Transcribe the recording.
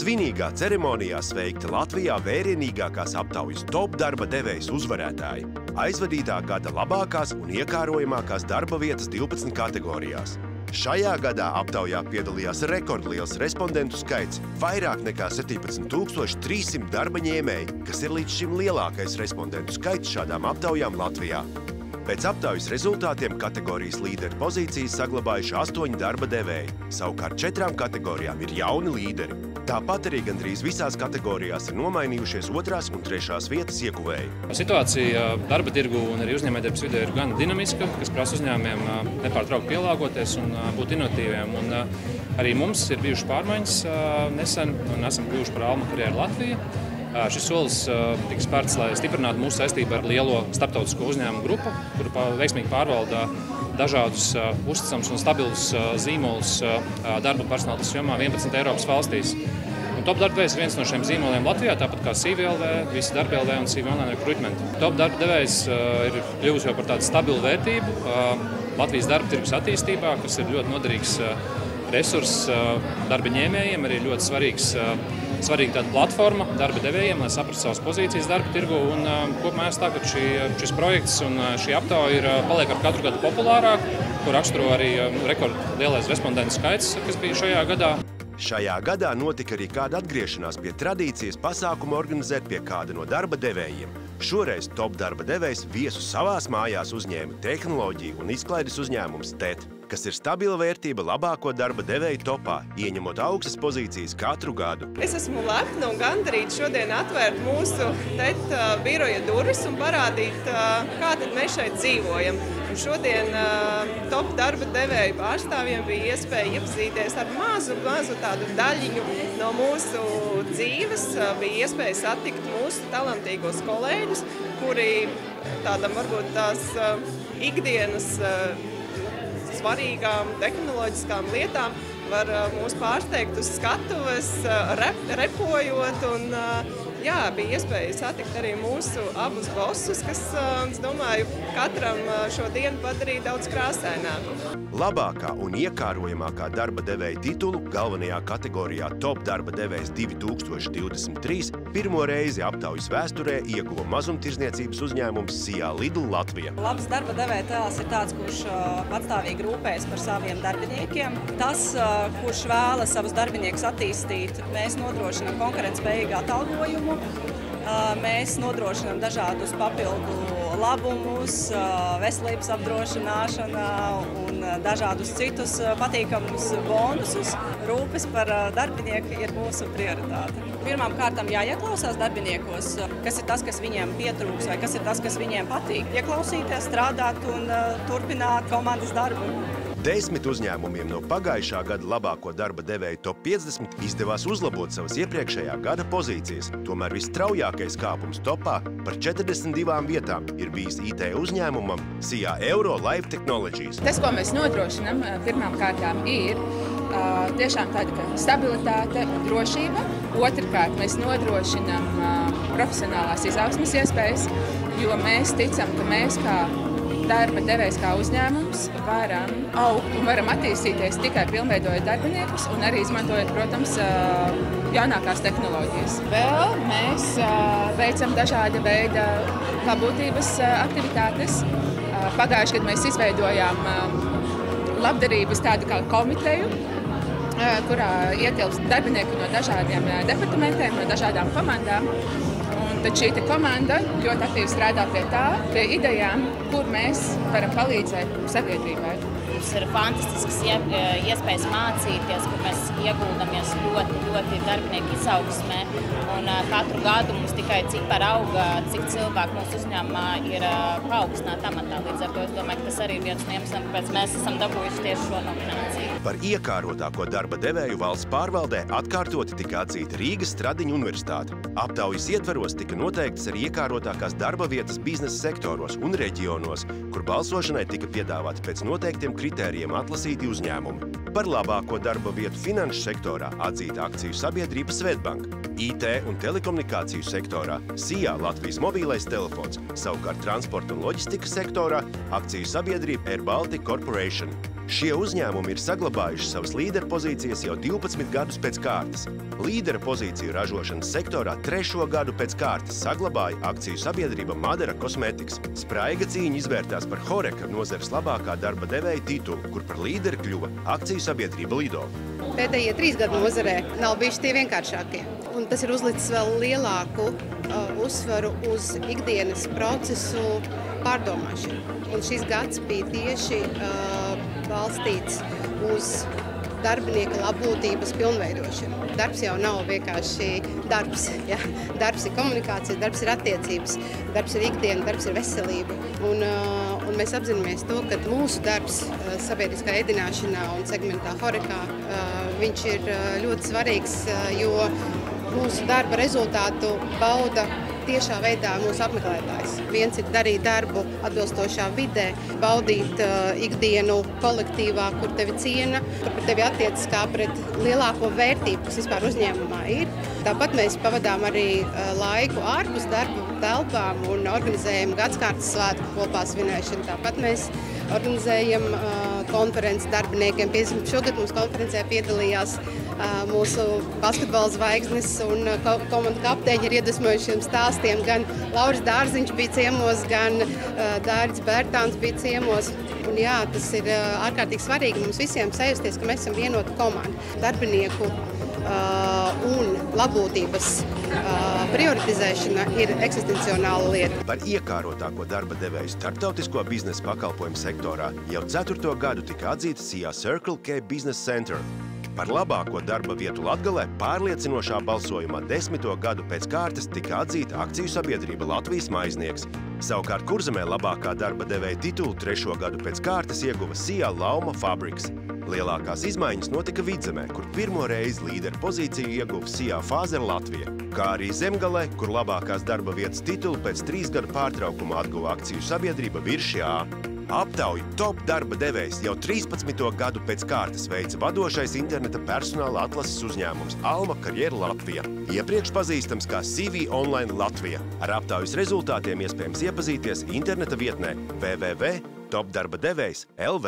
Svinīgā ceremonijā sveikta Latvijā vērienīgākās aptaujas top darba devējs uzvarētāji, aizvadītā gada labākās un iekārojamākās darba vietas 12 kategorijās. Šajā gadā aptaujā piedalījās rekordliels respondentu skaits – vairāk nekā 17 300 darba ņēmēji, kas ir līdz šim lielākais respondentu skaits šādām aptaujām Latvijā. Pēc aptaujas rezultātiem kategorijas līderu pozīcijas saglabājuši 8 darba devēji, savukārt 4 kategorijām ir jauni līderi. Tāpat arī gandrīz visās kategorijās ir nomainījušies 2. un 3. vietas ieguvēji. Situācija darba tirgu un arī uzņēmējdarbības vidē ir gan dinamiska, kas prasa uzņēmumiem nepārtraukti pielāgoties un būt inovatīviem. Un arī mums ir bijušas pārmaiņas nesen un esam kļuvuši par Alma Karjera Latvija. Šis solis tika spērts, lai stiprinātu mūsu saistību ar lielo starptautisko uzņēmumu grupu, kuru veiksmīgi pārvalda dažādus uzticams un stabilus zīmolus darba personāla jomā 11 Eiropas valstīs. Un Top darba devējs ir viens no šiem zīmoliem Latvijā, tāpat kā CV.LV, Visi darba.LV un CV Online Recruitment. Top darba devējs ir kļuvusi jau par tādu stabilu vērtību Latvijas darba tirgus attīstībā, kas ir ļoti noderīgs resurs darba ņēmējiem, arī ļoti svarīga tāda platforma darba devējiem, lai saprastu savas pozīcijas darba tirgu. Un kopumā es tā, ka šis projekts un šī aptauja paliek ar katru gadu populārāk, ko raksturo arī rekordlielais respondentu skaits, kas bija šajā gadā. Šajā gadā notika arī kāda atgriešanās pie tradīcijas pasākuma organizēt pie kāda no darba devējiem. Šoreiz top darba devējs viesu savās mājās uzņēma tehnoloģiju un izklaides uzņēmums TET, kas ir stabila vērtība labāko darba devēju topā, ieņemot augstas pozīcijas katru gadu. Es esmu lepna un gandarīta šodien atvērt mūsu TET biroja durvis un parādīt, kā tad mēs šeit dzīvojam. Un šodien top darba devēju pārstāvjiem bija iespēja iepazīties ar mazu tādu daļiņu no mūsu dzīves. Bija iespēja satikt mūsu talantīgos kolēģus, kuri tādam varbūt tās ikdienas svarīgām tehnoloģiskām lietām var mūs pārsteigt uz skatuves, repojot. Un, bija iespēja satikt arī mūsu abus bosus, kas, es domāju, katram šo dienu padarīja daudz krāsaināku. Labākā un iekārojamākā darba devēja titulu galvenajā kategorijā Top darba devējs 2023 pirmo reizi aptaujas vēsturē ieguva mazumtirdzniecības uzņēmums Sijā Lidl Latvija. Labs darba devēja tēls ir tāds, kurš patstāvīgi rūpējas par saviem darbiniekiem. Tas, kurš vēlas savus darbiniekus attīstīt, mēs nodrošinām konkurētspējīgu atalgojumu. Mēs nodrošinām dažādus papildu labumus, veselības apdrošināšana un dažādus citus patīkamus bonusus. Rūpes par darbinieku ir mūsu prioritāte. Pirmām kārtām jāieklausās darbiniekos, kas ir tas, kas viņiem pietrūks, vai kas ir tas, kas viņiem patīk. Ieklausīties, strādāt un turpināt komandas darbu. 10 uzņēmumiem no pagājušā gada labāko darba devēju top 50 izdevās uzlabot savas iepriekšējā gada pozīcijas. Tomēr visstraujākais kāpums topā par 42 vietām ir bijis IT uzņēmumam Sijā Euro Life Technologies. Tas, ko mēs nodrošinām pirmām kārtām, ir tiešām tāda stabilitāte un drošība. Otrkārt, mēs nodrošinām profesionālās izaugsmes iespējas, jo mēs ticam, ka mēs kā darba devējs kā uzņēmums varam augt un varam attīstīties tikai pilnveidojot darbiniekus un arī izmantojot, protams, jaunākās tehnoloģijas. Vēl mēs veicam dažāda veida labklājības aktivitātes. Pagājuši gadu mēs izveidojām labdarības tādu kā komiteju, kurā ietilpst darbinieki no dažādiem departamentiem, no dažādām komandām. Tad šī komanda ļoti aktīvi strādā pie idejām, kur mēs varam palīdzēt sabiedrībai. Mums ir fantastisks iespējas mācīties, kur mēs ieguldamies ļoti darbinieku izaugsmē. Un katru gadu mums tikai cipari auga, cik cilvēku mūsu uzņēmumā ir paaugstināti amatā. Līdz ar to es domāju, ka tas arī ir viens no iemesliem, kāpēc mēs esam dabūjuši tieši šo nomināciju. Par iekārotāko darba devēju valsts pārvaldē atkārtoti tika atzīta Rīgas Stradiņu universitāte. Aptaujas ietvaros tika noteiktas arī iekārotākās darba vietas biznesa sektoros un reģionos, kur balsošanai tika piedāvāti pēc noteiktiem kritērijiem atlasīti uzņēmumi. Par labāko darba vietu finanšu sektorā atzīta akciju sabiedrība Svetbank, IT un telekomunikāciju sektorā Sijā Latvijas mobilais telefons, savukārt transporta un loģistikas sektorā akciju sabiedrība Air Baltica Corporation. Šie uzņēmumi ir saglabājuši savas līderpozīcijas jau 12 gadus pēc kārtas. Līdera pozīciju ražošanas sektorā 3. gadu pēc kārtas saglabāja akciju sabiedrība Madara Cosmetics. Spraiga cīņa izvērtās par Horeca nozares labākā darba devēja titulu, kur par līderi kļuva akciju sabiedrība Lido. Pēdējie 3 gadu nozarē nav bijuši tie vienkāršākie. Un tas ir uzlicis vēl lielāku uzsvaru uz ikdienas procesu pārdomāšanu. Un šis gads bija tieši balstīts uz darbinieka labbūtības pilnveidošanu. Darbs jau nav vienkārši darbs. Ja? Darbs ir komunikācija, darbs ir attiecības, darbs ir ikdiena, darbs ir veselība. Un mēs apzināmies to, ka mūsu darbs sabiedriskā ēdināšanā un segmentā Horecā viņš ir ļoti svarīgs, jo mūsu darba rezultātu bauda tiešā veidā mūsu apmeklētājs. Viens ir darīt darbu atbilstošā vidē, baudīt ikdienu kolektīvā, kur tevi ciena, kur pret tevi attiecas kā pret lielāko vērtību, kas vispār uzņēmumā ir. Tāpat mēs pavadām arī laiku ārpus darba telpām un organizējam gadskārtas svētku kopā svinēšanu. Tāpat mēs organizējam konferences darbiniekiem. Šogad mums konferencē piedalījās mūsu basketbola zvaigznes un komandu kapteiņi ar iedvesmojušiem stāstiem. Gan Lauris Dārziņš bija ciemos, gan Dārģis Bērtāns bija ciemos. Un jā, tas ir ārkārtīgi svarīgi mums visiem sajusties, ka mēs esam vienota komanda. Darbinieku un labbūtības prioritizēšana ir eksistencionāla lieta. Par iekārotāko darba devēju starptautisko biznesa pakalpojumu sektorā jau 4. gadu tika atzīta SIA Circle K Business Center. Par labāko darba vietu Latgalē pārliecinošā balsojumā 10. gadu pēc kārtas tika atzīta akciju sabiedrība Latvijas Maiznieks. Savukārt Kurzemē labākā darba devēja titulu 3. gadu pēc kārtas ieguva SIA Lauma Fabriks. Lielākās izmaiņas notika Vidzemē, kur pirmo reizi līderu pozīciju ieguva SIA Fazer Latvija, kā arī Zemgalē, kur labākās darba vietas titulu pēc 3 gadu pārtraukuma atguva akciju sabiedrība Viršjā. Aptauju Top darba devējs jau 13. gadu pēc kārtas veica vadošais interneta personāla atlases uzņēmums Alma Karjera Latvija, iepriekš pazīstams kā CV Online Latvija. Ar aptaujas rezultātiem iespējams iepazīties interneta vietnē www.topdarbadevējs.lv.